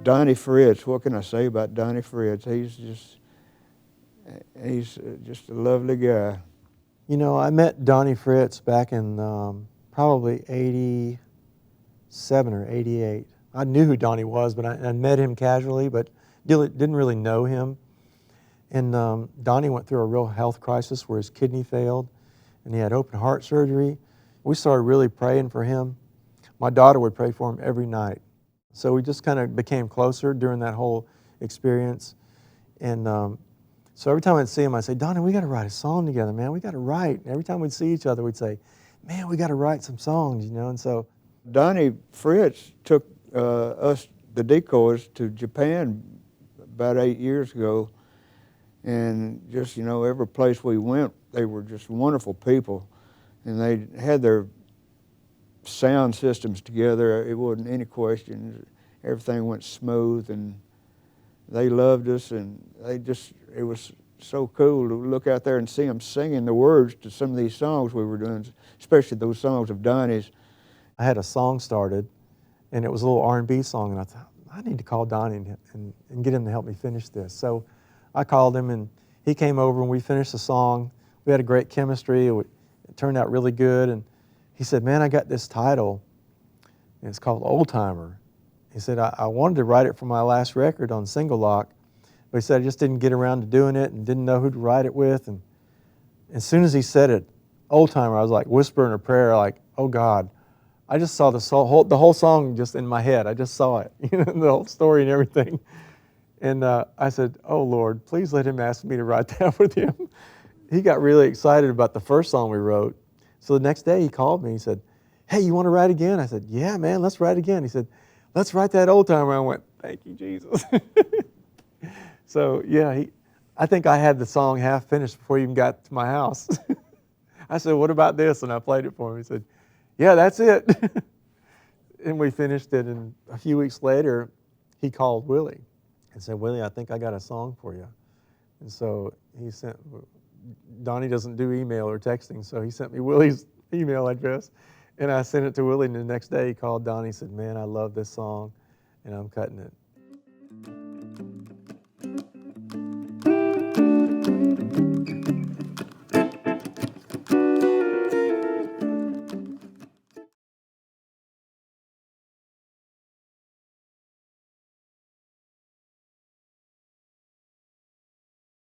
Donnie Fritts, what can I say about Donnie Fritts? He's just a lovely guy. You know, I met Donnie Fritts back in probably 87 or 88. I knew who Donnie was, but I met him casually, but didn't really know him. And Donnie went through a real health crisis where his kidney failed, and he had open heart surgery. We started really praying for him. My daughter would pray for him every night. So we just kind of became closer during that whole experience. And so every time I'd see him, I'd say, Donnie, we got to write a song together, man. We got to write. And every time we'd see each other, we'd say, man, we got to write some songs, you know. And so Donnie Fritts took us, the Decoys, to Japan about 8 years ago. And just, you know, every place we went, they were just wonderful people. And they had their sound systems together. It wasn't any question. Everything went smooth, and they loved us, and it was so cool to look out there and see them singing the words to some of these songs we were doing, especially those songs of Donnie's. I had a song started, and it was a little R&B song, and I thought, I need to call Donnie and get him to help me finish this. So I called him, and he came over, and we finished the song. We had a great chemistry. It turned out really good, and he said, man, I got this title, and it's called Old Timer. He said, I wanted to write it for my last record on Single Lock, but he said I just didn't get around to doing it and didn't know who to write it with. And as soon as he said it, Old Timer, I was like whispering a prayer, like, oh God. I just saw the whole song just in my head. I just saw it, you know, the whole story and everything. And I said, oh Lord, please let him ask me to write that with him. He got really excited about the first song we wrote. So the next day he called me. He said, hey, you want to write again? I said, yeah, man, let's write again. He said, let's write that Old Timer. I went, thank you, Jesus. So yeah, I think I had the song half finished before he even got to my house. I said, what about this? And I played it for him. He said, yeah, that's it. And we finished it, and a few weeks later, he called Willie and said, Willie, I think I got a song for you. And so he sent, Donnie doesn't do email or texting, so he sent me Willie's email address, and I sent it to Willie, and the next day he called Donnie and said, man, I love this song, and I'm cutting it.